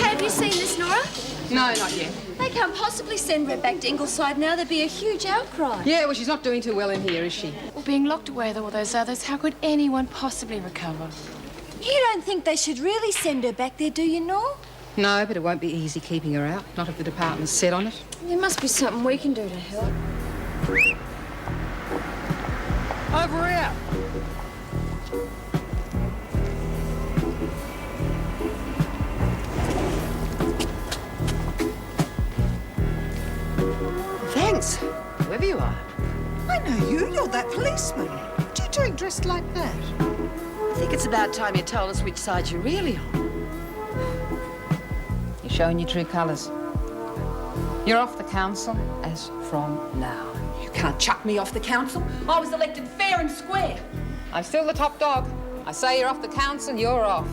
Have you seen this, Nora? No, not yet. They can't possibly send Red back to Ingleside now. There'd be a huge outcry. Yeah, well, she's not doing too well in here, is she? Well, being locked away with all those others, how could anyone possibly recover? You don't think they should really send her back there, do you, Nor? No, but it won't be easy keeping her out. Not if the department's set on it. There must be something we can do to help. Over here! Thanks, whoever you are. I know you. You're that policeman. What are you doing dressed like that? I think it's about time you told us which side you're really on. You're showing your true colours. You're off the council as from now. You can't chuck me off the council. I was elected fair and square. I'm still the top dog. I say you're off the council, you're off.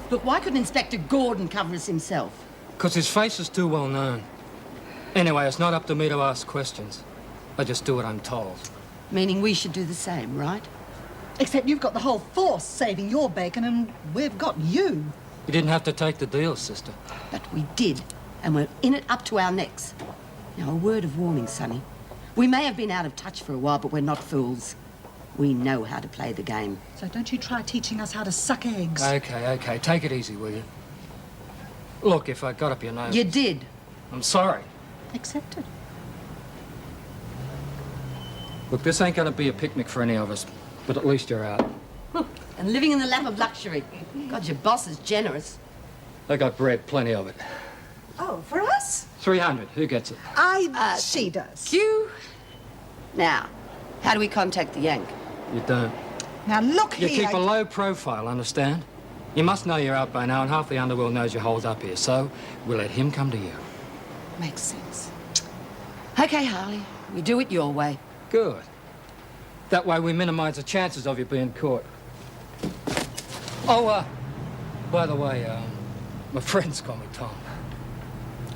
Look, why couldn't Inspector Gordon cover us himself? Because his face is too well known. Anyway, it's not up to me to ask questions. I just do what I'm told. Meaning we should do the same, right? Except you've got the whole force saving your bacon and we've got you. You didn't have to take the deal, sister. But we did, and we're in it up to our necks. Now, a word of warning, Sonny. We may have been out of touch for a while, but we're not fools. We know how to play the game. So don't you try teaching us how to suck eggs. Okay. Take it easy, will you? Look, if I got up your nose... You did. I'm sorry. Accept it. Look, this ain't gonna be a picnic for any of us, but at least you're out. And living in the lap of luxury. God, your boss is generous. I got bread, plenty of it. Oh, for us? 300, who gets it? She does. Q. Now, how do we contact the Yank? You don't. Now, look You here. keep a low profile, understand? You must know you're out by now, and half the underworld knows you're holed up here, so we'll let him come to you. Makes sense. Okay, Harley, we do it your way. Good. That way we minimize the chances of you being caught. Oh, by the way, my friends call me Tom.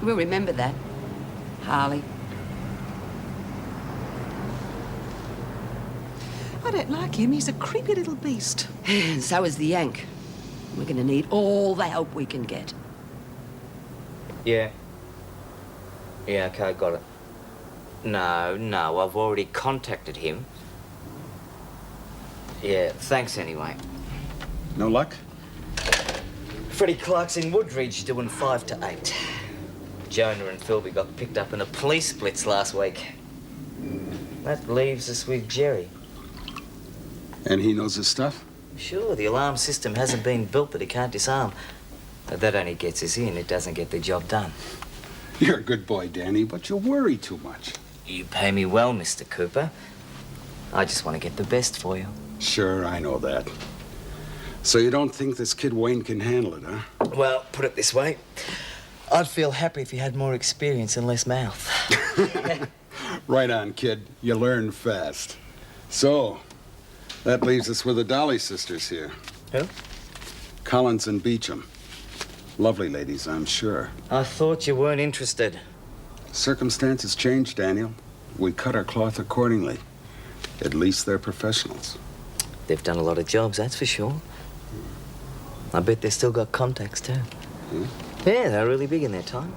We'll remember that, Harley. I don't like him. He's a creepy little beast. And so is the Yank. We're going to need all the help we can get. Yeah. Yeah, okay, got it. No, I've already contacted him. Yeah, thanks anyway. No luck? Freddie Clark's in Woodridge doing 5 to 8. Jonah and Philby got picked up in a police blitz last week. That leaves us with Jerry. And he knows his stuff? Sure, the alarm system hasn't been built that he can't disarm. But that only gets us in, it doesn't get the job done. You're a good boy, Danny, but you worry too much. You pay me well, Mr. Cooper. I just want to get the best for you. Sure, I know that. So you don't think this kid Wayne can handle it, huh? Well, put it this way. I'd feel happy if he had more experience and less mouth. Right on, kid. You learn fast. So, that leaves us with the Dolly sisters here. Who? Collins and Beecham. Lovely ladies, I'm sure. I thought you weren't interested. Circumstances change, Daniel. We cut our cloth accordingly. At least they're professionals. They've done a lot of jobs, that's for sure. I bet they've still got contacts, too. Yeah, they're really big in their time.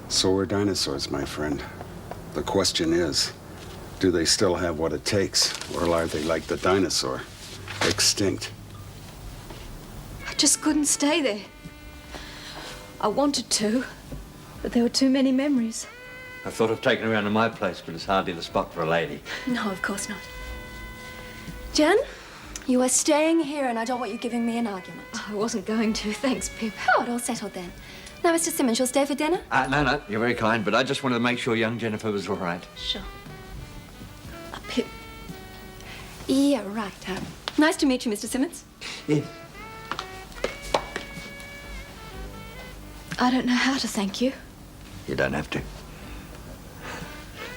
So are dinosaurs, my friend. The question is, do they still have what it takes, or are they like the dinosaur, extinct? I just couldn't stay there. I wanted to, but there were too many memories. I thought of taking her around to my place, but it's hardly the spot for a lady. No, of course not. Jan, you are staying here and I don't want you giving me an argument. I wasn't going to, thanks, Pip. Oh, it all settled then. Now, Mr. Simmons, you'll stay for dinner? No, you're very kind, but I just wanted to make sure young Jennifer was all right. Sure. Pip. Yeah, right. Nice to meet you, Mr. Simmons. Yes. I don't know how to thank you. You don't have to.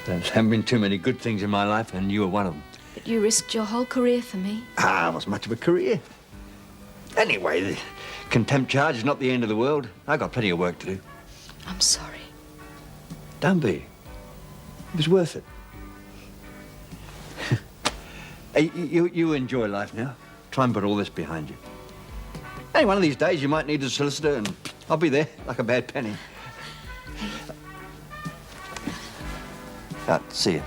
There haven't been too many good things in my life, and you were one of them. But you risked your whole career for me. Ah, it wasn't much of a career. Anyway, the contempt charge is not the end of the world. I've got plenty of work to do. I'm sorry. Don't be. It was worth it. Hey, you enjoy life now. Try and put all this behind you. Hey, one of these days you might need a solicitor, and I'll be there like a bad penny. Right, see you.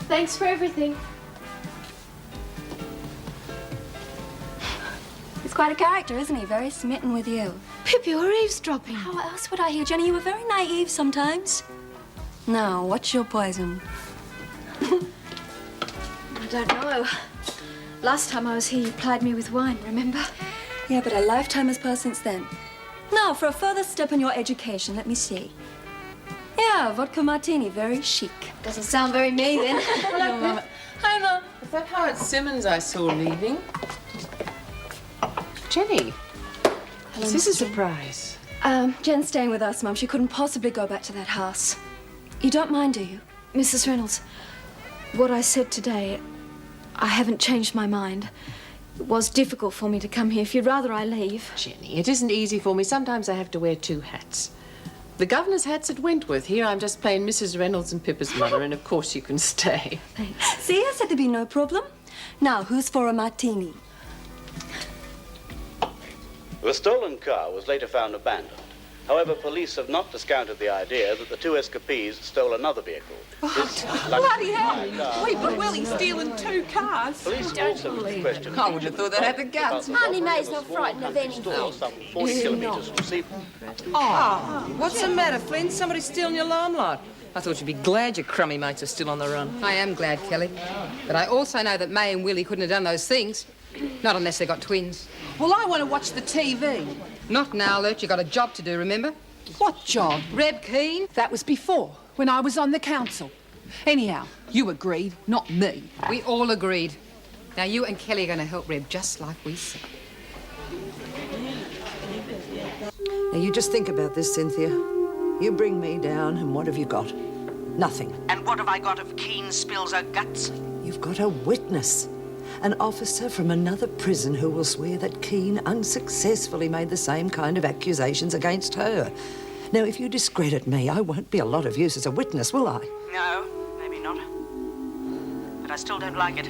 Thanks for everything. He's quite a character, isn't he? Very smitten with you. Pippa, you're eavesdropping. How else would I hear, Jenny? You were very naive sometimes. Now, what's your poison? I don't know. Last time I was here, you plied me with wine, remember? Yeah, but a lifetime has passed since then. Now, for a further step in your education, let me see. Yeah, vodka martini, very chic. Doesn't sound very me, then. Hello, Mum. Hi, Mum. Is that Howard Simmons I saw leaving? Jenny, is this a surprise? Jen's staying with us, Mum. She couldn't possibly go back to that house. You don't mind, do you? Mrs. Reynolds, what I said today, I haven't changed my mind. It was difficult for me to come here. If you'd rather I leave. Jenny, it isn't easy for me. Sometimes I have to wear two hats. The governor's hat's at Wentworth. Here I'm just plain Mrs. Reynolds and Pippa's mother, and of course you can stay. Thanks. See, I said there'd be no problem. Now, who's for a martini? The stolen car was later found abandoned. However, police have not discounted the idea that the two escapees stole another vehicle. Bloody hell! We've got Willie stealing two cars. Police also question. I would have thought they'd have the guts. Honey May's not frightened of anything. Some 40 kilometres from Siversen. Oh, what's the matter, Flynn? Somebody's stealing your limelight. I thought you'd be glad your crummy mates are still on the run. I am glad, Kelly. But I also know that May and Willie couldn't have done those things. Not unless they got twins. Well, I want to watch the TV. Not now, Lurch. You got a job to do, remember? What job? Reb Kean. That was before, when I was on the council. Anyhow, you agreed, not me. We all agreed. Now, you and Kelly are going to help Reb just like we said. Now, you just think about this, Cynthia. You bring me down, and what have you got? Nothing. And what have I got if Kean spills her guts? You've got a witness. An officer from another prison who will swear that Kean unsuccessfully made the same kind of accusations against her. Now, if you discredit me, I won't be a lot of use as a witness, will I? No, maybe not. But I still don't like it.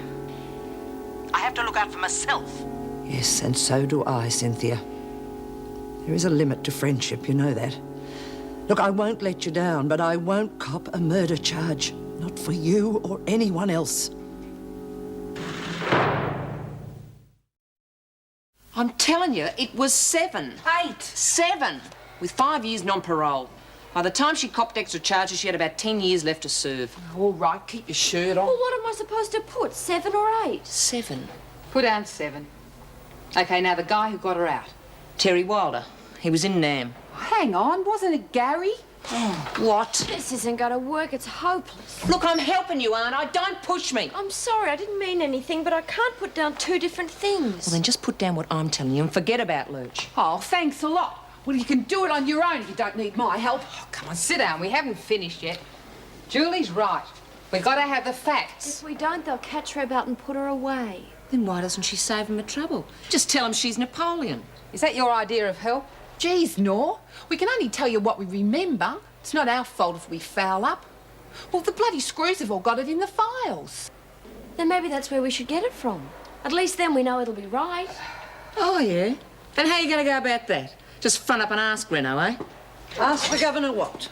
I have to look out for myself. Yes, and so do I, Cynthia. There is a limit to friendship, you know that. Look, I won't let you down, but I won't cop a murder charge. Not for you or anyone else. I'm telling you, it was 7. 8. 7. With 5 years non-parole. By the time she copped extra charges, she had about 10 years left to serve. All right, keep your shirt on. Well, what am I supposed to put, 7 or 8? 7. Put down 7. OK, now the guy who got her out. Terry Wilder. He was in Nam. Hang on, wasn't it Gary? Oh, what? This isn't going to work. It's hopeless. Look, I'm helping you, aren't I? Don't push me. I'm sorry. I didn't mean anything, but I can't put down 2 different things. Well, then just put down what I'm telling you and forget about Lurch. Oh, thanks a lot. Well, you can do it on your own if you don't need my help. Oh, come on, sit down. We haven't finished yet. Julie's right. We've got to have the facts. If we don't, they'll catch her about and put her away. Then why doesn't she save him the trouble? Just tell him she's Napoleon. Is that your idea of help? Geez, Nor. We can only tell you what we remember. It's not our fault if we foul up. Well, the bloody screws have all got it in the files. Then maybe that's where we should get it from. At least then we know it'll be right. Oh, yeah? Then how are you going to go about that? Just front up and ask Reno, eh? Ask the governor what?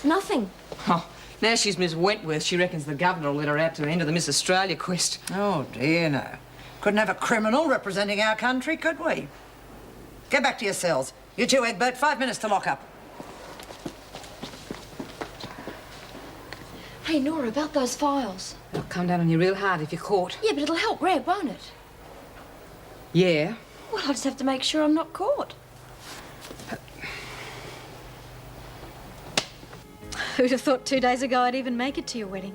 Nothing. Oh, now she's Miss Wentworth, she reckons the governor will let her out to the end of the Miss Australia quest. Oh, dear, no. Couldn't have a criminal representing our country, could we? Get back to your cells. You too, Egbert. 5 minutes to lock up. Hey, Nora, about those files. It'll come down on you real hard if you're caught. Yeah, but it'll help Reb, won't it? Yeah. Well, I'll just have to make sure I'm not caught. Who'd have thought 2 days ago I'd even make it to your wedding?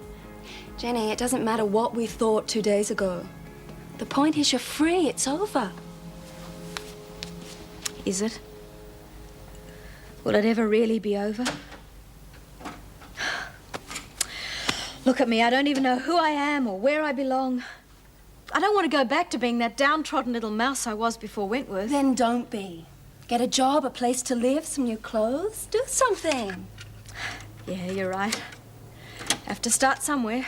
Jenny, it doesn't matter what we thought 2 days ago. The point is you're free. It's over. Is it? Will it ever really be over? Look at me, I don't even know who I am or where I belong. I don't want to go back to being that downtrodden little mouse I was before Wentworth. Then don't be. Get a job, a place to live, some new clothes. Do something. Yeah, you're right. Have to start somewhere.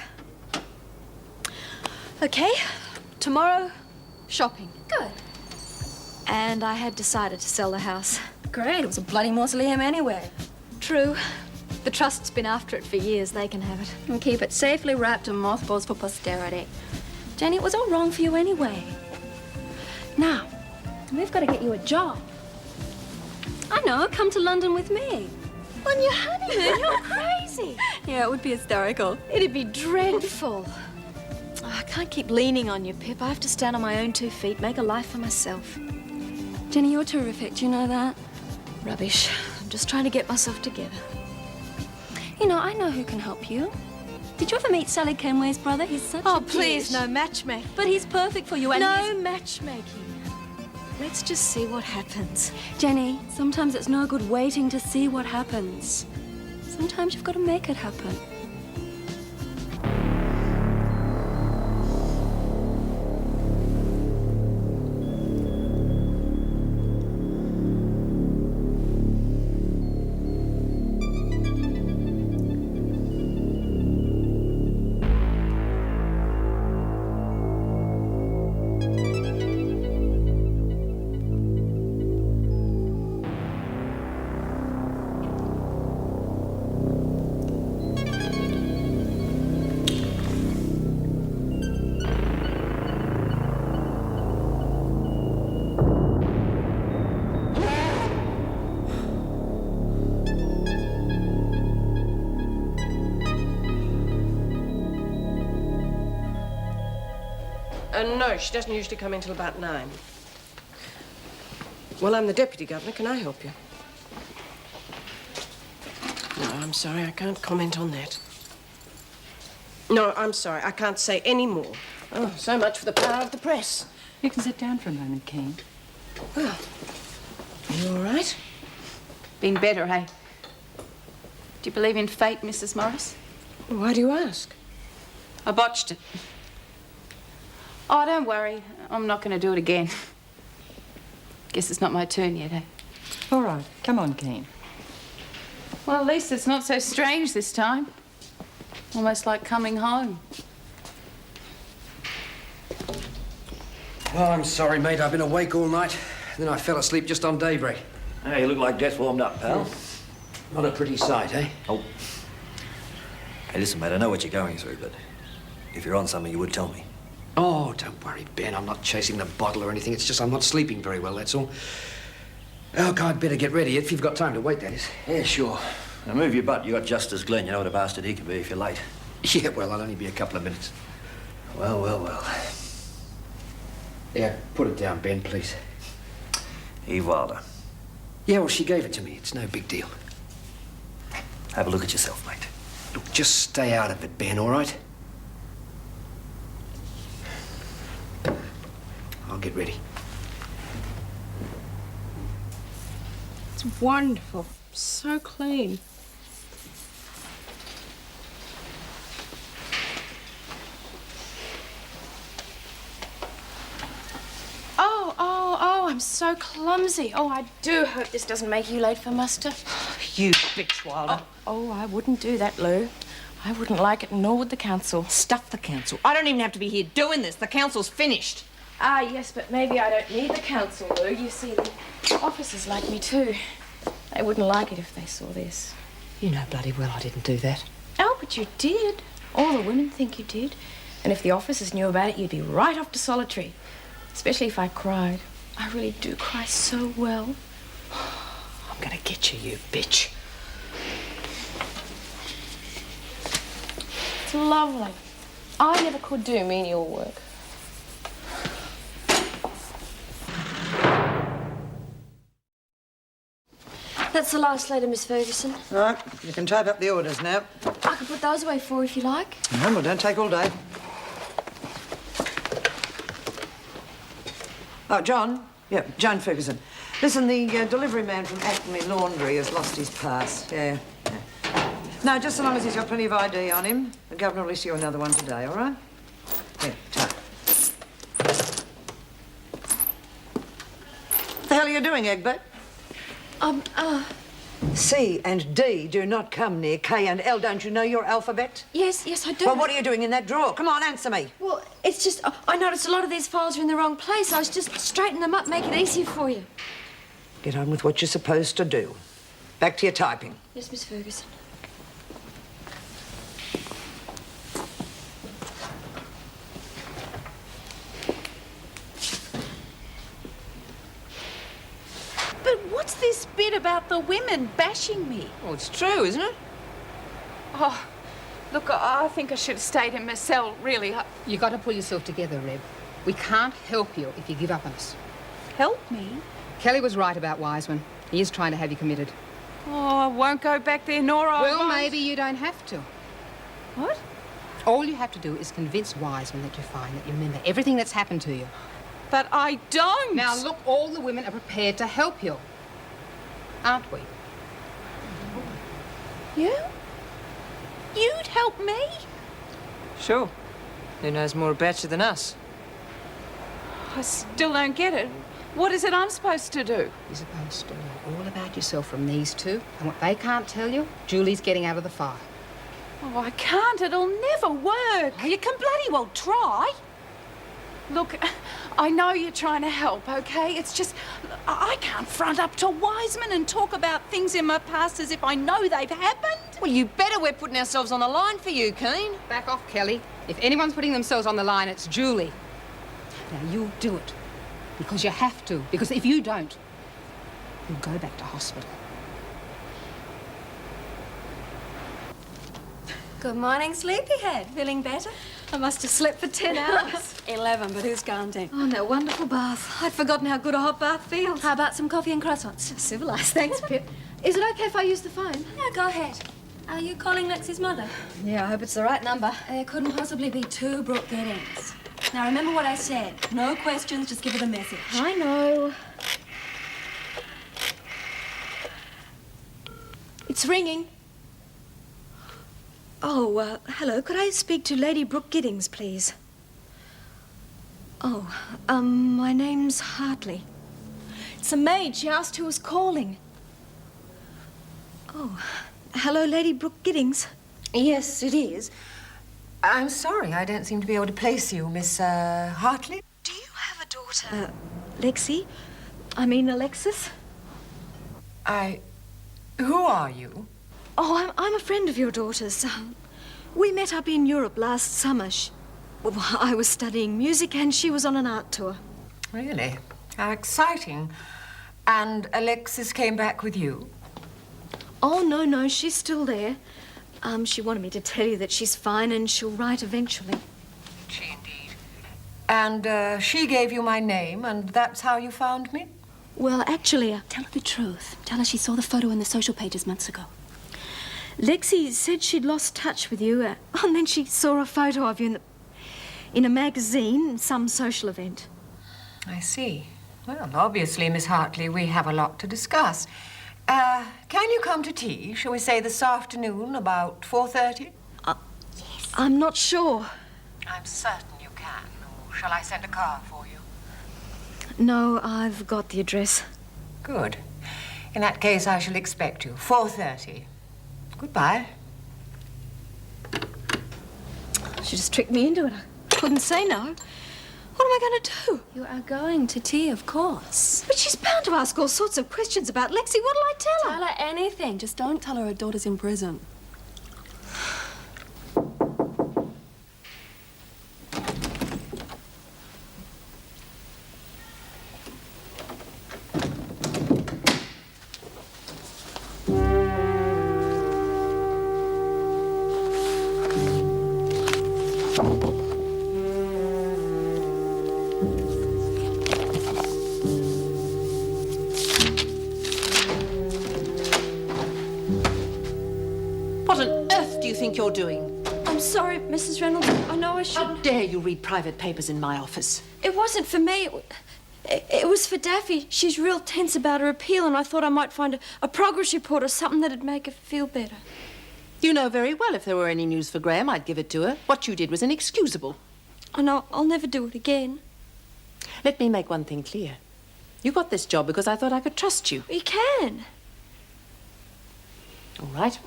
Okay, tomorrow, shopping. Good. And I had decided to sell the house. Great, it was a bloody mausoleum anyway. True. The Trust's been after it for years. They can have it. And keep it safely wrapped in mothballs for posterity. Jenny, it was all wrong for you anyway. Now, we've got to get you a job. I know, come to London with me. On your honeymoon? You're crazy. Yeah, it would be hysterical. It'd be dreadful. Oh, I can't keep leaning on you, Pip. I have to stand on my own 2 feet, make a life for myself. Jenny, you're terrific. Do you know that? Rubbish. I'm just trying to get myself together. You know, I know who can help you. Did you ever meet Sally Kenway's brother? He's such a Oh, please, dish. no matchmaking. But he's perfect for you. And no matchmaking. Let's just see what happens. Jenny, sometimes it's no good waiting to see what happens. Sometimes you've got to make it happen. No, she doesn't usually come in till about 9. Well, I'm the Deputy Governor. Can I help you? No, I'm sorry. I can't comment on that. No, I'm sorry. I can't say any more. Oh, so much for the power of the press. You can sit down for a moment, Kean. Well, are you all right? Been better, hey? Do you believe in fate, Mrs. Morris? Why do you ask? I botched it. Oh, don't worry. I'm not going to do it again. Guess it's not my turn yet, eh? All right. Come on, Kean. Well, at least it's not so strange this time. Almost like coming home. Oh, I'm sorry, mate. I've been awake all night. Then I fell asleep just on daybreak. Hey, you look like death warmed up, pal. Not a pretty sight, eh? Oh. Hey, listen, mate, I know what you're going through, but if you're on something, you would tell me. Oh, don't worry, Ben. I'm not chasing the bottle or anything. It's just I'm not sleeping very well, that's all. Oh, God, I'd better get ready if you've got time to wait, that is. Yeah, sure. Now, move your butt. You got Justice Glenn. You know what a bastard he can be if you're late. Yeah, well, I'll only be a couple of minutes. Well, well, well. Yeah, put it down, Ben, please. Eve Wilder. Yeah, well, she gave it to me. It's no big deal. Have a look at yourself, mate. Look, just stay out of it, Ben, all right? I'll get ready. It's wonderful. So clean. Oh, I'm so clumsy. Oh, I do hope this doesn't make you late for muster. You bitch, Wilder. Oh, I wouldn't do that, Lou. I wouldn't like it, nor would the council. Stuff the council. I don't even have to be here doing this. The council's finished. Ah, yes, but maybe I don't need the council, Lou. You see, the officers like me too. They wouldn't like it if they saw this. You know bloody well I didn't do that. Oh, but you did. All the women think you did. And if the officers knew about it, you'd be right off to solitary. Especially if I cried. I really do cry so well. I'm gonna get you, you bitch. It's lovely. I never could do menial work. That's the last letter, Miss Ferguson. All right, you can type up the orders now. I can put those away for you if you like. No, well, don't take all day. Oh, John. Yeah, John Ferguson. Listen, the delivery man from Acme Laundry has lost his pass. Yeah. No, just so long as he's got plenty of ID on him. The governor will issue another one today, all right? Yeah, ta. What the hell are you doing, Egbert? C and D do not come near K and L. Don't you know your alphabet? Yes, I do. Well, what are you doing in that drawer? Come on, answer me. Well, it's just, I noticed a lot of these files are in the wrong place. I was just straightening them up, make it easier for you. Get on with what you're supposed to do. Back to your typing. Yes, Miss Ferguson. But what's this bit about the women bashing me? Well, it's true, isn't it? Oh, look, I think I should have stayed in my cell, really. You got to pull yourself together, Reb. We can't help you if you give up on us. Help me? Kelly was right about Wiseman. He is trying to have you committed. Oh, I won't go back there, Nora. Well, maybe you don't have to. What? All you have to do is convince Wiseman that you're fine, that you remember everything that's happened to you. But I don't. Now, look, all the women are prepared to help you. Aren't we? You? You'd help me? Sure. Who knows more about you than us? I still don't get it. What is it I'm supposed to do? You're supposed to know all about yourself from these two. And what they can't tell you, Julie's getting out of the fire. Oh, I can't. It'll never work. You can bloody well try. Look, I know you're trying to help, OK? It's just, I can't front up to Wiseman and talk about things in my past as if I know they've happened. Well, you better we're putting ourselves on the line for you, Kean. Back off, Kelly. If anyone's putting themselves on the line, it's Julie. Now, you'll do it. Because you have to. Because if you don't, you'll go back to hospital. Good morning, sleepyhead. Feeling better? I must have slept for 10 hours. 11, but who's counting? Oh, that wonderful bath. I'd forgotten how good a hot bath feels. How about some coffee and croissants? Civilised, thanks, Pip. Is it okay if I use the phone? Yeah, go ahead. Are you calling Lexie's mother? Yeah, I hope it's the right number. There couldn't possibly be two Brooke Giddings. Now, remember what I said. No questions, just give her the message. I know. It's ringing. Oh, hello. Could I speak to Lady Brooke Giddings, please? Oh, my name's Hartley. It's a maid. She asked who was calling. Oh, hello, Lady Brooke Giddings. Yes, it is. I'm sorry, I don't seem to be able to place you, Miss Hartley. Do you have a daughter? Lexie? I mean, Alexis? Who are you? Oh, I'm a friend of your daughter's. We met up in Europe last summer. Well, I was studying music and she was on an art tour. Really? How exciting. And Alexis came back with you? Oh, no, she's still there. She wanted me to tell you that she's fine and she'll write eventually. She indeed. And she gave you my name and that's how you found me? Well, actually... Tell her the truth. Tell her she saw the photo in the social pages months ago. Lexie said she'd lost touch with you, and then she saw a photo of you in a magazine, some social event. I see. Well, obviously, Miss Hartley, we have a lot to discuss. Can you come to tea, shall we say this afternoon, about 4:30? Yes. I'm not sure. I'm certain you can. Or shall I send a car for you? No, I've got the address. Good. In that case, I shall expect you. 4:30. Goodbye. She just tricked me into it. I couldn't say no. What am I going to do? You are going to tea, of course. But she's bound to ask all sorts of questions about Lexie. What'll I tell her? Tell her anything. Just don't tell her her daughter's in prison. You're doing. I'm sorry, Mrs. Reynolds. I know I should... How dare you read private papers in my office? It wasn't for me. It was for Daffy. She's real tense about her appeal, and I thought I might find a progress report or something that'd make her feel better. You know very well if there were any news for Graham, I'd give it to her. What you did was inexcusable. I know. I'll never do it again. Let me make one thing clear. You got this job because I thought I could trust you. You can. All right.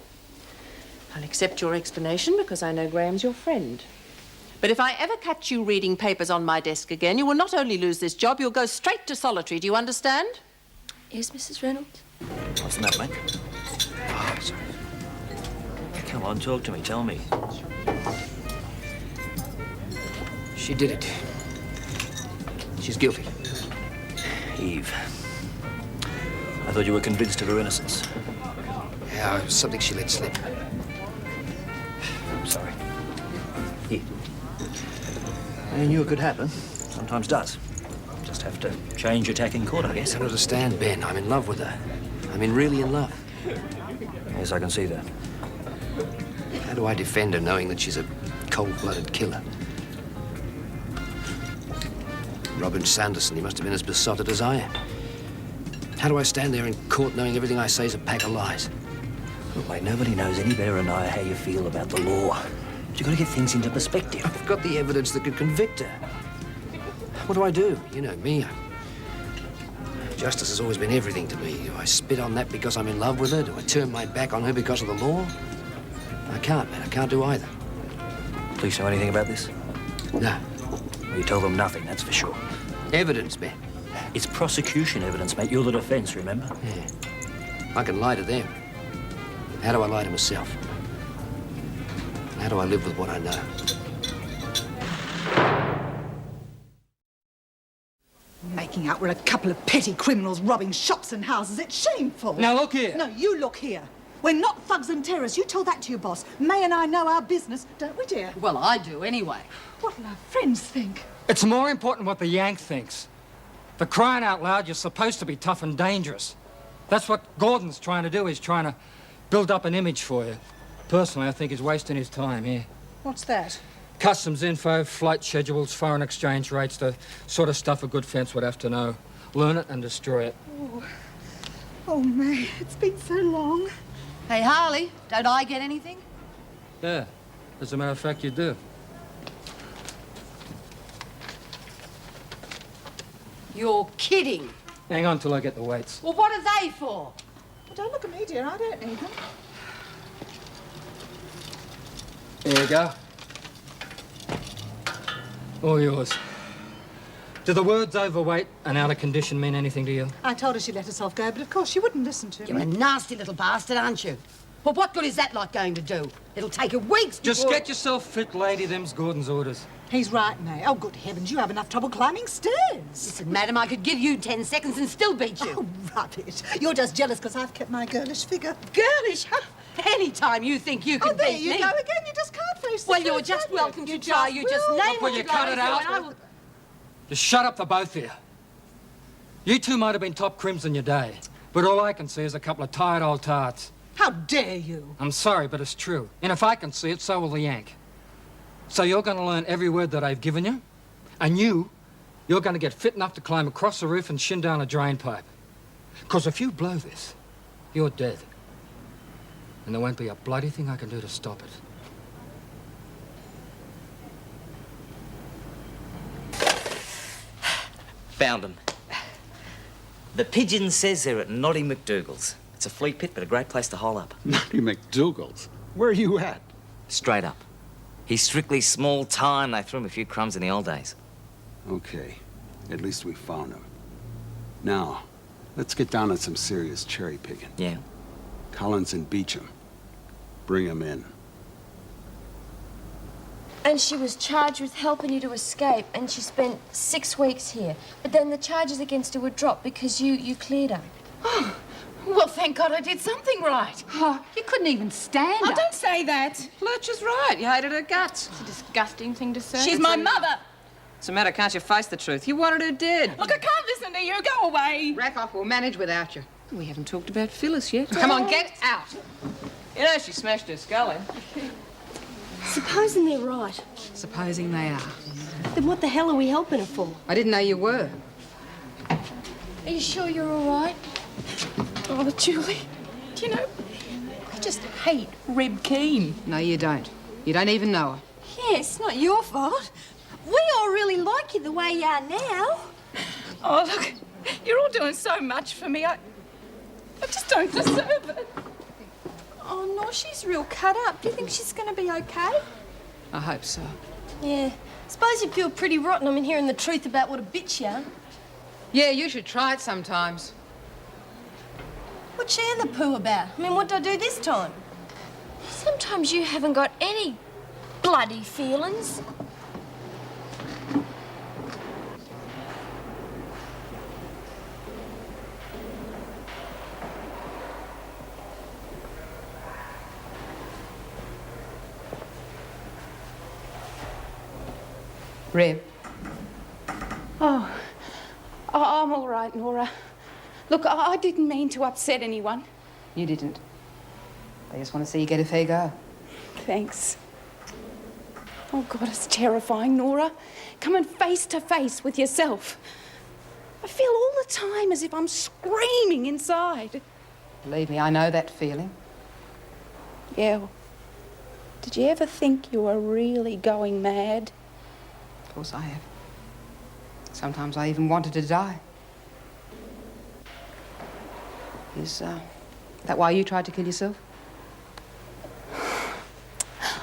I'll accept your explanation because I know Graham's your friend. But if I ever catch you reading papers on my desk again, you will not only lose this job, you'll go straight to solitary. Do you understand? Yes, Mrs. Reynolds. What's the matter, mate? Oh, sorry. Come on, talk to me. Tell me. She did it. She's guilty. Eve. I thought you were convinced of her innocence. Yeah, it was something she let slip. I'm sorry. Here. I knew it could happen. Sometimes does. Just have to change your tack in court, I guess. I don't understand, Ben. I'm in love with her. I mean, really in love. Yes, I can see that. How do I defend her knowing that she's a cold-blooded killer? Robin Sanderson, he must have been as besotted as I am. How do I stand there in court knowing everything I say is a pack of lies? Look, mate, nobody knows any better than I how you feel about the law. But you've got to get things into perspective. I've got the evidence that could convict her. What do I do? You know me. Justice has always been everything to me. Do I spit on that because I'm in love with her? Do I turn my back on her because of the law? I can't, man. I can't do either. Police know anything about this? No. Well, you tell them nothing, that's for sure. Evidence, man. It's prosecution evidence, mate. You're the defence, remember? Yeah. I can lie to them. How do I lie to myself? How do I live with what I know? Making out we're a couple of petty criminals robbing shops and houses. It's shameful. Now, look here. No, you look here. We're not thugs and terrorists. You told that to your boss. May and I know our business, don't we, dear? Well, I do, anyway. What'll our friends think? It's more important what the Yank thinks. For crying out loud, you're supposed to be tough and dangerous. That's what Gordon's trying to do. He's trying to build up an image for you. Personally, I think he's wasting his time here. What's that? Customs info, flight schedules, foreign exchange rates, the sort of stuff a good fence would have to know. Learn it and destroy it. Oh, May, it's been so long. Hey, Harley, don't I get anything? Yeah, as a matter of fact, you do. You're kidding. Hang on till I get the weights. Well, what are they for? Well, don't look at me, dear. I don't need them. There you go. All yours. Do the words overweight and out of condition mean anything to you? I told her she'd let herself go, but of course she wouldn't listen to me. You're a nasty little bastard, aren't you? Well, what good is that lot going to do? It'll take her weeks Just before... get yourself fit, lady. Them's Gordon's orders. He's right, May. Oh, good heavens, you have enough trouble climbing stairs. Listen, madam, I could give you 10 seconds and still beat you. Oh, rubbish. You're just jealous because I've kept my girlish figure. Girlish? Any time you think you can Oh, there beat you me. go again. You just can't face the Well, you're truth, just can you? welcome to You try. just You just will. name Will what you you'd cut like it to do, out? and I will... Just shut up, the both of you. You two might have been top crims in your day, but all I can see is a couple of tired old tarts. How dare you? I'm sorry, but it's true. And if I can see it, so will the Yank. So you're going to learn every word that I've given you, and you're going to get fit enough to climb across the roof and shin down a drain pipe. Because if you blow this, you're dead. And there won't be a bloody thing I can do to stop it. Found them. The Pigeon says they're at Noddy McDougal's. It's a flea pit, but a great place to hole up. Noddy McDougal's? Where are you at? Straight up. He's strictly small time. They threw him a few crumbs in the old days. Okay. At least we found him. Now, let's get down on some serious cherry picking. Yeah. Collins and Beecham. Bring him in. And she was charged with helping you to escape, and she spent 6 weeks here. But then the charges against her were dropped because you cleared her. Oh, well, thank God I did something right. Oh, you couldn't even stand Oh, her. don't say that. Lurch is right. You hated her guts. It's a disgusting thing to say. She's my mother. What's the matter? Can't you face the truth? You wanted her dead. Look, I can't listen to you. Go away. Rack off, we'll manage without you. We haven't talked about Phyllis yet. Come on, get out. You know she smashed her skull in. Supposing they're right, Supposing they are. then what the hell are we helping her for? I didn't know you were. Are you sure you're all right? Oh, Julie, do you know, I just hate Reb Kean. No, you don't. You don't even know her. Yeah, it's not your fault. We all really like you the way you are now. Oh, look, you're all doing so much for me. I just don't deserve it. Oh, no, she's real cut up. Do you think she's going to be okay? I hope so. Yeah. Suppose you feel pretty rotten I'm in hearing the truth about what a bitch you are. Yeah, you should try it sometimes. What's she and the poo about? I mean, what did I do this time? Sometimes you haven't got any bloody feelings. Reb. Oh, I'm all right, Nora. Look, I didn't mean to upset anyone. You didn't. They just want to see you get a fair go. Thanks. Oh, God, it's terrifying, Nora. Coming face to face with yourself. I feel all the time as if I'm screaming inside. Believe me, I know that feeling. Yeah. Well, did you ever think you were really going mad? Of course I have. Sometimes I even wanted to die. Is that why you tried to kill yourself?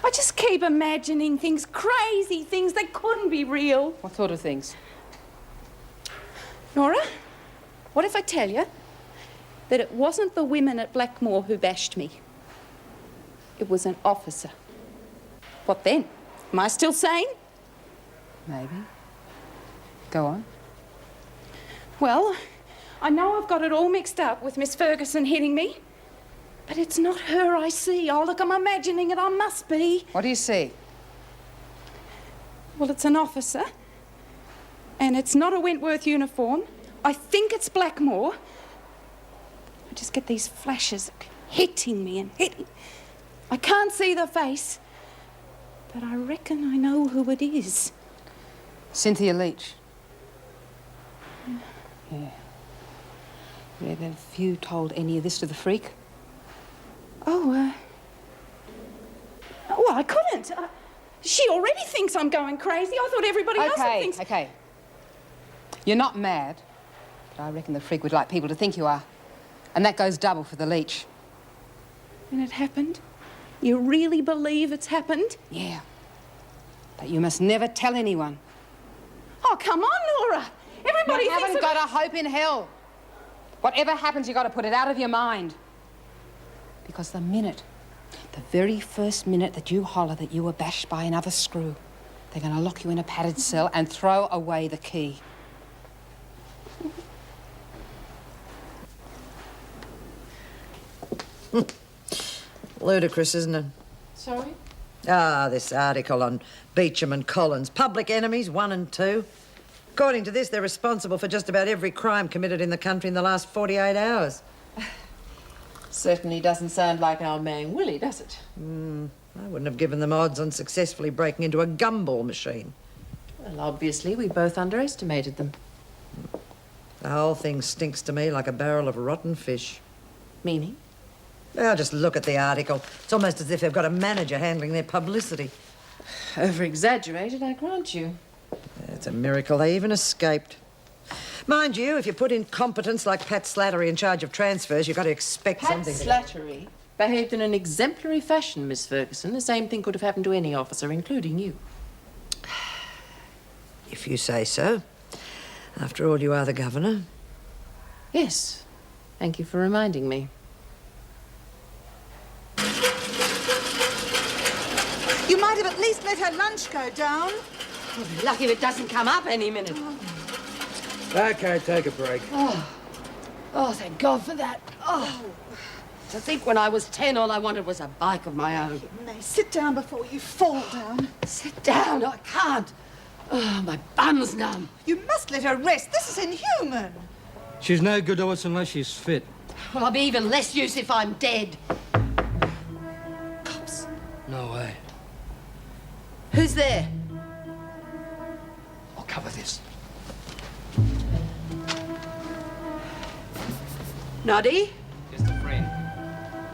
I just keep imagining things, crazy things that couldn't be real. What sort of things? Nora, what if I tell you that it wasn't the women at Blackmore who bashed me? It was an officer. What then? Am I still sane? Maybe. Go on. Well, I know I've got it all mixed up with Miss Ferguson hitting me, but it's not her I see. Oh, look, I'm imagining it. I must be. What do you see? Well, it's an officer, and it's not a Wentworth uniform. I think it's Blackmore. I just get these flashes hitting me and hitting. I can't see the face, but I reckon I know who it is. Cynthia Leach. Yeah. Reb, have you told any of this to the freak? Oh, well, I couldn't. She already thinks I'm going crazy. I thought everybody else thinks... Okay. You're not mad, but I reckon the freak would like people to think you are. And that goes double for the Leach. And it happened? You really believe it's happened? Yeah. But you must never tell anyone. Oh, come on, Nora. Everybody you thinks... haven't got a hope in hell. Whatever happens, you've got to put it out of your mind. Because the very first minute that you holler that you were bashed by another screw, they're going to lock you in a padded cell and throw away the key. Ludicrous, isn't it? Sorry? Ah, this article on Beecham and Collins. Public enemies, 1 and 2. According to this, they're responsible for just about every crime committed in the country in the last 48 hours. Certainly doesn't sound like our man Willie, does it? I wouldn't have given them odds on successfully breaking into a gumball machine. Well, obviously, we both underestimated them. The whole thing stinks to me like a barrel of rotten fish. Meaning? Well, just look at the article. It's almost as if they've got a manager handling their publicity. Over-exaggerated, I grant you. It's a miracle they even escaped. Mind you, if you put incompetence like Pat Slattery in charge of transfers, you've got to expect something. Pat Slattery behaved in an exemplary fashion, Miss Ferguson. The same thing could have happened to any officer, including you. If you say so. After all, you are the governor. Yes. Thank you for reminding me. You might have at least let her lunch go down. We'll be lucky if it doesn't come up any minute. OK, take a break. Oh, thank God for that. Oh, to think when I was 10, all I wanted was a bike of my own. May, sit down before you fall down. Sit down, I can't. Oh, my bum's numb. You must let her rest. This is inhuman. She's no good to us unless she's fit. Well, I'll be even less use if I'm dead. Cops. No way. Who's there? I'll cover this. Noddy? Just a friend.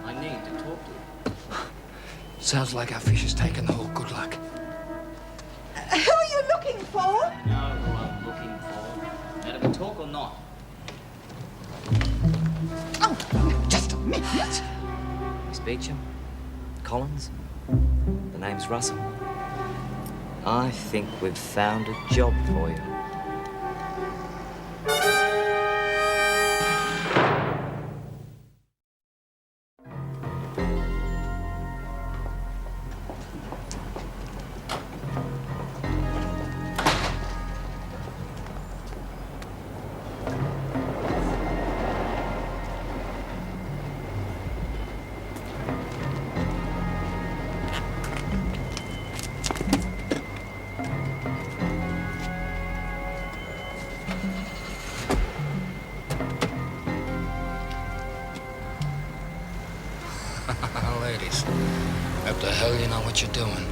I need to talk to you. Sounds like our fish has taken the whole good luck. Who are you looking for? You know who I'm looking for. Now, do we talk or not? Oh, just a minute. Miss Beecham? Collins? The name's Russell. I think we've found a job for you. Ladies, hope the hell you know what you're doing.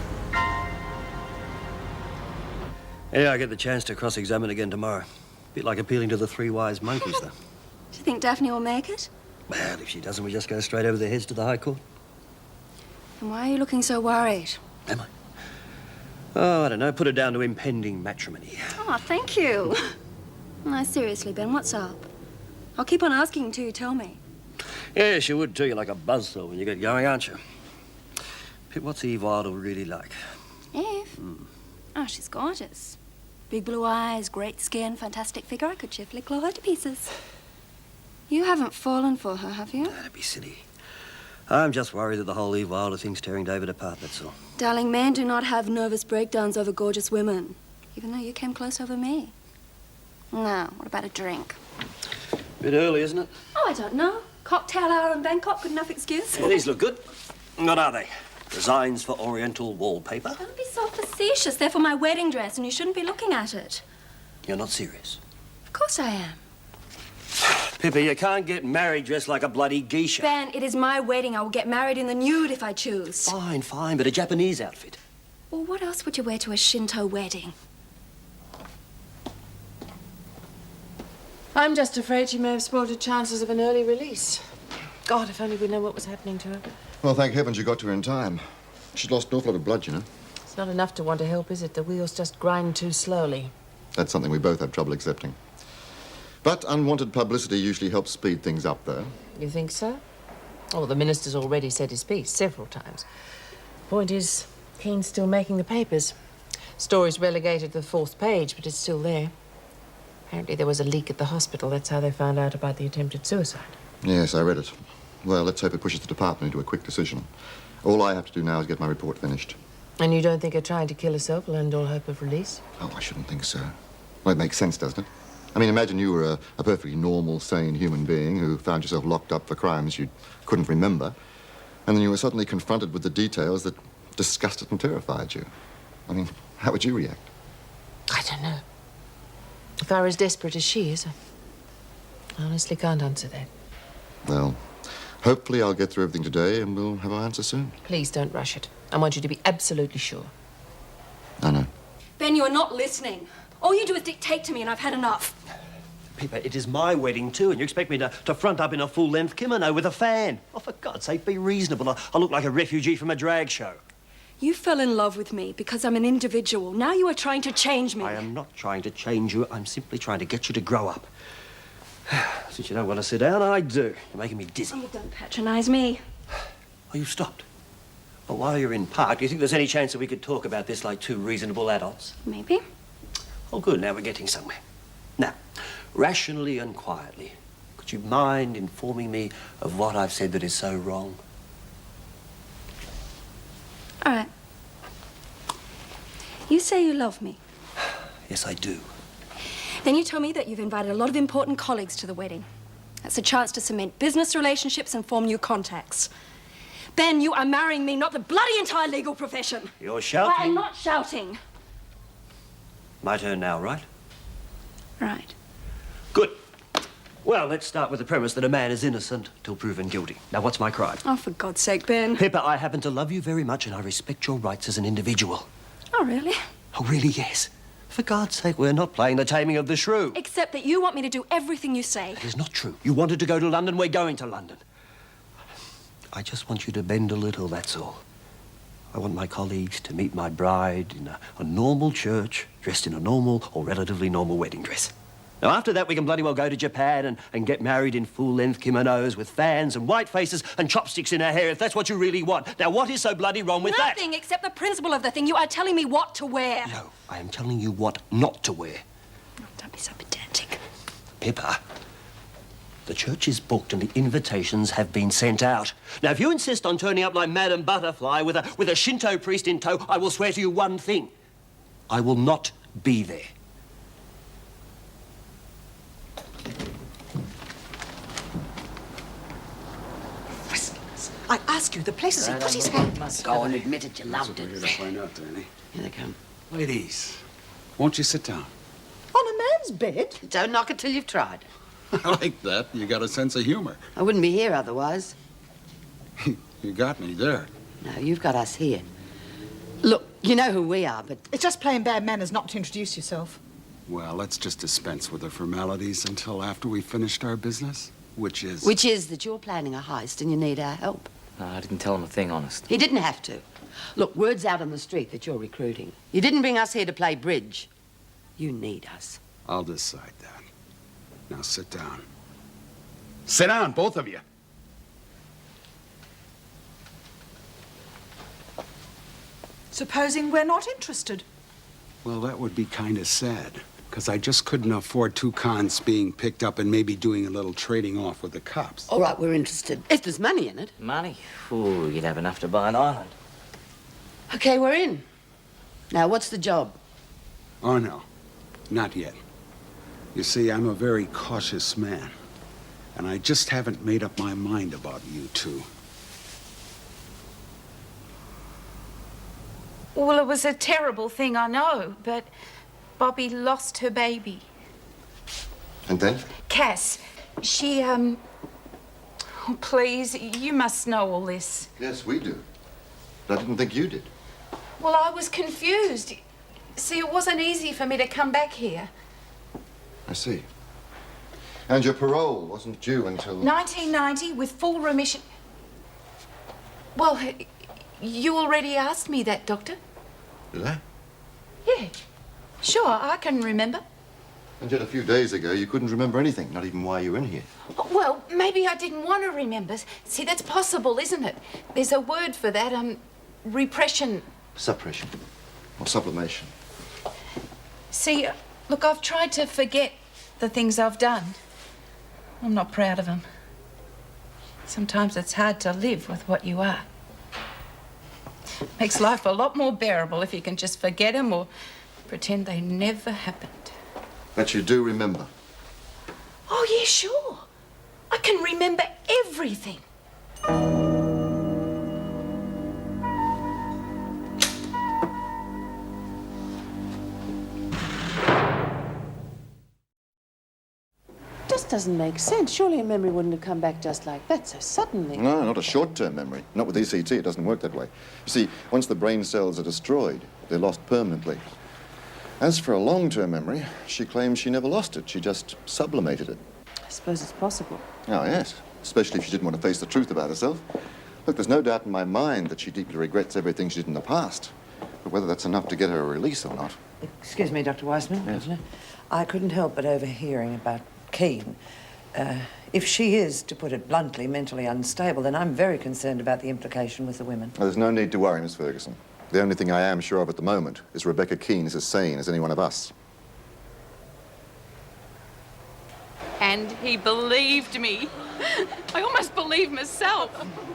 Yeah, I get the chance to cross-examine again tomorrow. Bit like appealing to the three wise monkeys, though. Do you think Daphne will make it? Well, if she doesn't, we just go straight over their heads to the High Court. And why are you looking so worried? Am I? Oh, I don't know. Put it down to impending matrimony. Oh, thank you. No, seriously, Ben, what's up? I'll keep on asking until you tell me. Yes, you would too. You're like a buzzsaw when you get going, aren't you? Pip, what's Eve Idle really like? Eve? Oh, she's gorgeous. Big blue eyes, great skin, fantastic figure. I could cheerfully claw her to pieces. You haven't fallen for her, have you? That'd be silly. I'm just worried that the whole Eve Wilder thing's tearing David apart, that's all. Darling, men do not have nervous breakdowns over gorgeous women, even though you came close over me. Now, what about a drink? Bit early, isn't it? Oh, I don't know. Cocktail hour in Bangkok, good enough excuse. Yeah, these look good. What are they? Designs for Oriental wallpaper? Don't be so facetious. They're for my wedding dress, and you shouldn't be looking at it. You're not serious? Of course I am. Pippa, you can't get married dressed like a bloody geisha. Ben, it is my wedding. I will get married in the nude if I choose. Fine, fine, but a Japanese outfit. Well, what else would you wear to a Shinto wedding? I'm just afraid she may have spoiled her chances of an early release. God, if only we know what was happening to her. Well, thank heavens you got to her in time. She's lost an awful lot of blood, you know. It's not enough to want to help, is it? The wheels just grind too slowly. That's something we both have trouble accepting. But unwanted publicity usually helps speed things up, though. You think so? Oh, the minister's already said his piece several times. Point is, Kean's still making the papers. Story's relegated to the 4th page, but it's still there. Apparently there was a leak at the hospital. That's how they found out about the attempted suicide. Yes, I read it. Well, let's hope it pushes the department into a quick decision. All I have to do now is get my report finished. And you don't think her trying to kill herself will end all hope of release? Oh, I shouldn't think so. Well, it makes sense, doesn't it? I mean, imagine you were a perfectly normal, sane human being who found yourself locked up for crimes you couldn't remember, and then you were suddenly confronted with the details that disgusted and terrified you. I mean, how would you react? I don't know. If I were as desperate as she is, I honestly can't answer that. Well, hopefully I'll get through everything today and we'll have our answer soon. Please don't rush it. I want you to be absolutely sure. I know. Ben, you're not listening. All you do is dictate to me, and I've had enough. Pippa, it is my wedding too, and you expect me to front up in a full-length kimono with a fan? Oh, for God's sake, be reasonable. I look like a refugee from a drag show. You fell in love with me because I'm an individual. Now you are trying to change me. I am not trying to change you. I'm simply trying to get you to grow up. Since you don't want to sit down, I do. You're making me dizzy. Oh, don't patronize me. Oh, you've stopped? Well, while you're in park, do you think there's any chance that we could talk about this like two reasonable adults? Maybe. Oh, good. Now we're getting somewhere. Now, rationally and quietly, could you mind informing me of what I've said that is so wrong? All right. You say you love me. Yes, I do. Then you tell me that you've invited a lot of important colleagues to the wedding. That's a chance to cement business relationships and form new contacts. Ben, you are marrying me, not the bloody entire legal profession. You're shouting? I am not shouting. My turn now, right? Right. Good. Well, let's start with the premise that a man is innocent till proven guilty. Now, what's my crime? Oh, for God's sake, Ben. Pippa, I happen to love you very much and I respect your rights as an individual. Oh, really? Oh, really, yes. For God's sake, we're not playing the Taming of the Shrew. Except that you want me to do everything you say. That is not true. You wanted to go to London, we're going to London. I just want you to bend a little, that's all. I want my colleagues to meet my bride in a normal church, dressed in a normal or relatively normal wedding dress. Now, after that, we can bloody well go to Japan and get married in full-length kimonos with fans and white faces and chopsticks in our hair, if that's what you really want. Now, what is so bloody wrong with that? Nothing except the principle of the thing. You are telling me what to wear. No, I am telling you what not to wear. Oh, don't be so pedantic. Pippa, the church is booked and the invitations have been sent out. Now, if you insist on turning up like Madame Butterfly with a Shinto priest in tow, I will swear to you one thing. I will not be there. I ask you, the place is in put his hand. Go and admit it, you loved We're it. here to find out, Danny. Here they come. Ladies, won't you sit down? On a man's bed? Don't knock it till you've tried. I like that. You got a sense of humor. I wouldn't be here otherwise. You got me there. No, you've got us here. Look, you know who we are, but... It's just plain bad manners not to introduce yourself. Well, let's just dispense with the formalities until after we've finished our business, which is... Which is that you're planning a heist and you need our help. No, I didn't tell him a thing, honest. He didn't have to. Look, word's out on the street that you're recruiting. You didn't bring us here to play bridge. You need us. I'll decide that. Now sit down. Sit down, both of you. Supposing we're not interested. Well, that would be kind of sad, because I just couldn't afford two cons being picked up and maybe doing a little trading off with the cops. All right, we're interested. If there's money in it. Money? Ooh, you'd have enough to buy an island. Okay, we're in. Now, what's the job? Oh, no. Not yet. You see, I'm a very cautious man, and I just haven't made up my mind about you two. Well, it was a terrible thing, I know, but Bobby lost her baby. And then? Cass, she, Oh, please, you must know all this. Yes, we do. But I didn't think you did. Well, I was confused. See, it wasn't easy for me to come back here. I see. And your parole wasn't due until... 1990 with full remission. Well, you already asked me that, Doctor. Did I? Yeah, sure, I can remember. And yet a few days ago, you couldn't remember anything, not even why you were in here. Oh, well, maybe I didn't want to remember. See, that's possible, isn't it? There's a word for that, repression. Suppression. Or sublimation. See, look, I've tried to forget the things I've done. I'm not proud of them. Sometimes it's hard to live with what you are. Makes life a lot more bearable if you can just forget them or pretend they never happened. But you do remember. Oh, yeah, sure. I can remember everything. Just doesn't make sense. Surely a memory wouldn't have come back just like that so suddenly. No, not a short-term memory. Not with ECT, it doesn't work that way. You see, once the brain cells are destroyed, they're lost permanently. As for a long-term memory, she claims she never lost it. She just sublimated it. I suppose it's possible. Oh, yes. Especially if she didn't want to face the truth about herself. Look, there's no doubt in my mind that she deeply regrets everything she did in the past. But whether that's enough to get her a release or not... Excuse me, Dr. Weissman. Yes. I couldn't help but overhearing about Kean. If she is, to put it bluntly, mentally unstable, then I'm very concerned about the implication with the women. Well, there's no need to worry, Miss Ferguson. The only thing I am sure of at the moment is Rebecca Kean is as sane as any one of us. And he believed me. I almost believed myself.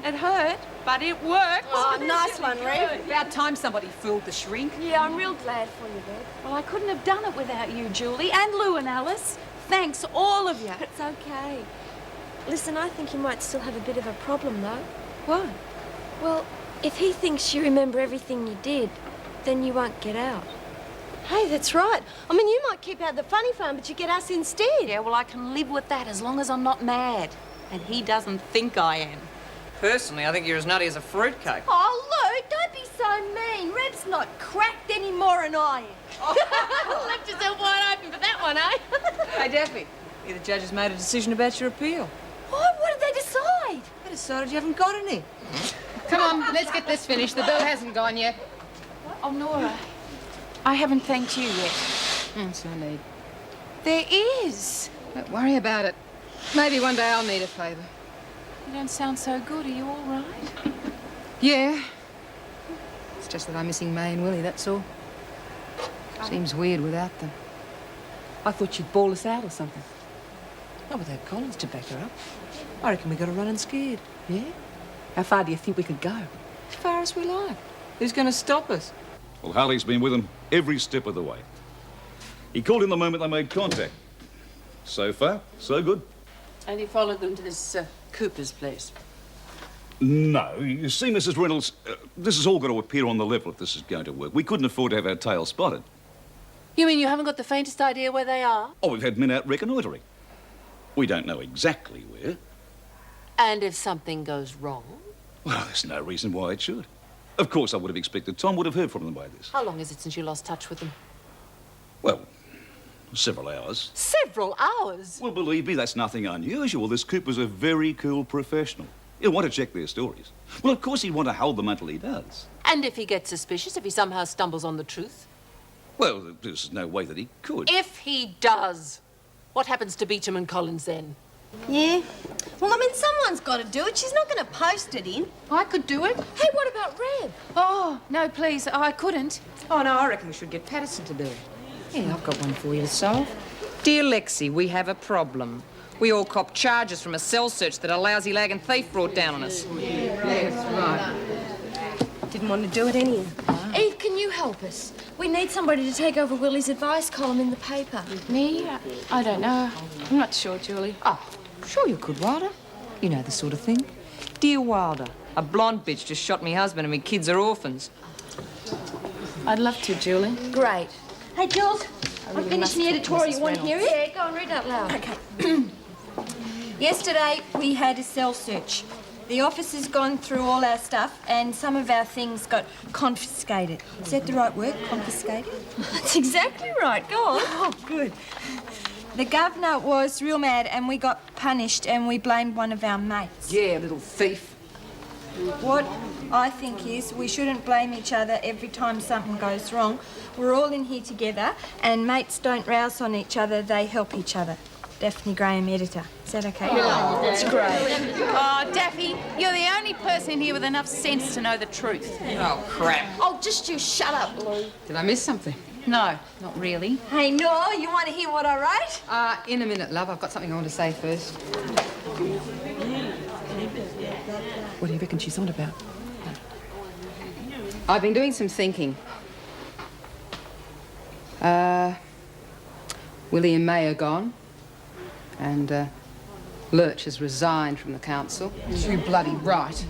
It hurt, but it worked. Oh, nice one, Reeve. About time somebody fooled the shrink. Yeah, I'm real glad for you, Bev. Well, I couldn't have done it without you, Julie, and Lou and Alice. Thanks, all of you. It's okay. Listen, I think you might still have a bit of a problem, though. What? Well, if he thinks you remember everything you did, then you won't get out. Hey, that's right. I mean, you might keep out the funny farm, but you get us instead. Yeah, well, I can live with that as long as I'm not mad. And he doesn't think I am. Personally, I think you're as nutty as a fruitcake. Oh, Lou, don't be so mean. Reb's not cracked. They're any more than I am. Left yourself wide open for that one, eh? Hey, Daphne, the judges made a decision about your appeal. What did they decide? They decided you haven't got any. Come on, let's get this finished. The bill hasn't gone yet. Oh, Nora, I haven't thanked you yet. It's no need. There is. Don't worry about it. Maybe one day I'll need a favour. You don't sound so good. Are you all right? Yeah. It's just that I'm missing May and Willie, that's all. Seems weird without them. I thought she'd bawl us out or something. Not without Collins to back her up. I reckon we got to run scared. Yeah? How far do you think we could go? As far as we like. Who's going to stop us? Well, Harley's been with them every step of the way. He called in the moment they made contact. So far, so good. And he followed them to this Cooper's place. No, you see, Mrs. Reynolds, this has all got to appear on the level if this is going to work. We couldn't afford to have our tail spotted. You mean you haven't got the faintest idea where they are? Oh, we've had men out reconnoitring. We don't know exactly where. And if something goes wrong? Well, there's no reason why it should. Of course, I would have expected Tom would have heard from them by this. How long is it since you lost touch with them? Well, several hours. Several hours? Well, believe me, that's nothing unusual. This Cooper's a very cool professional. He'll want to check their stories. Well, of course he'd want to hold them until he does. And if he gets suspicious, if he somehow stumbles on the truth? Well, there's no way that he could. If he does, what happens to Beecham and Collins then? Yeah. Well, I mean, someone's got to do it. She's not going to post it in. I could do it. Hey, what about Reb? Oh, no, please. I couldn't. Oh, no, I reckon we should get Patterson to do it. Yeah, I've got one for you to solve. Dear Lexie, we have a problem. We all cop charges from a cell search that a lousy lag and thief brought down on us. Yes, right. Didn't want to do it anyhow. Eve, can you help us? We need somebody to take over Willie's advice column in the paper. Me? I don't know. I'm not sure, Julie. Oh, sure you could, Wilder. You know the sort of thing. Dear Wilder, a blonde bitch just shot me husband and me kids are orphans. I'd love to, Julie. Great. Hey, Jules, really I'm finishing the editorial. You want to hear it? Yeah, go on, read out loud. Okay. Yesterday, we had a cell search. The officer's gone through all our stuff and some of our things got confiscated. Is that the right word, confiscated? That's exactly right. Go on. Oh, good. The governor was real mad and we got punished and we blamed one of our mates. Yeah, little thief. What I think is we shouldn't blame each other every time something goes wrong. We're all in here together and mates don't rouse on each other, they help each other. Daphne Graham, editor. Is that okay? Oh, that's great. Oh, Daffy, you're the only person here with enough sense to know the truth. Oh, crap. Oh, just you shut up, Lou. Did I miss something? No, not really. Hey, Nora, you want to hear what I wrote? In a minute, love. I've got something I want to say first. What do you reckon she's on about? I've been doing some thinking. Willie and May are gone. And Lurch has resigned from the council. Too bloody right.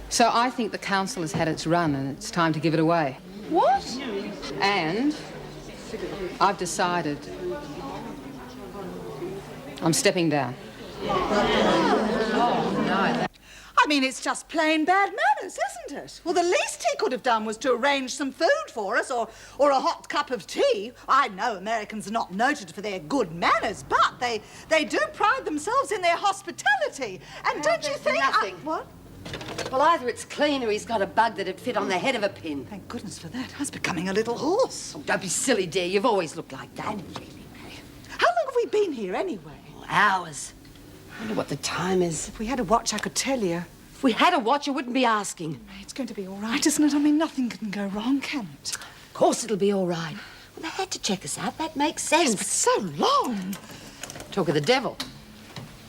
So I think the council has had its run and it's time to give it away. What? And I've decided I'm stepping down. I mean, it's just plain bad manners, isn't it? Well, the least he could have done was to arrange some food for us or a hot cup of tea. I know Americans are not noted for their good manners, but they do pride themselves in their hospitality. And don't you think... Nothing. What? Well, either it's clean or he's got a bug that'd fit on the head of a pin. Thank goodness for that. I was becoming a little hoarse. Oh, don't be silly, dear. You've always looked like that. How long have we been here, anyway? Hours. I wonder what the time is. If we had a watch, I could tell you. If we had a watch, I wouldn't be asking. It's going to be all right, isn't it? I mean, nothing can go wrong, can it? Of course it'll be all right. Well, they had to check us out. That makes sense. Yes, but so long. Talk of the devil.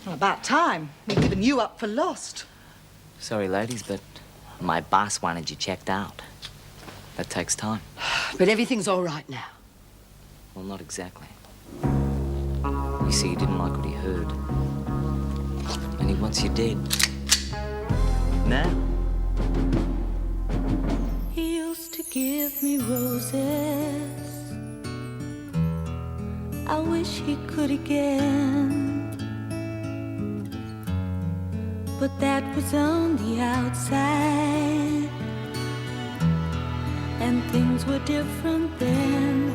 Well, about time. We've given you up for lost. Sorry, ladies, but my boss wanted you checked out. That takes time. But everything's all right now. Well, not exactly. You see, he didn't like what he heard. And he wants you dead. Now. He used to give me roses. I wish he could again. But that was on the outside. and things were different then.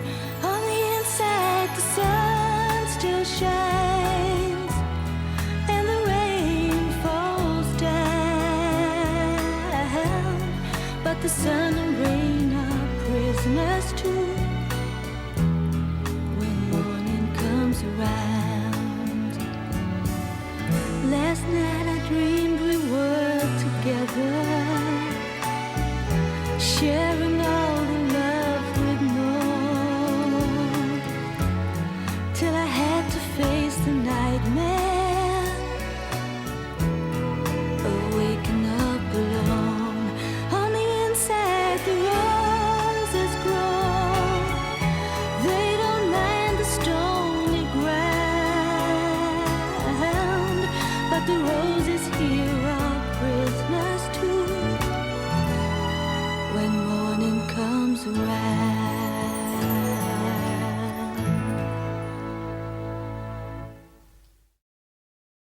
On the inside, the sun still shines, and the rain falls down. But the sun and rain are prisoners too when morning comes around. Last night I dreamed we were together, sharing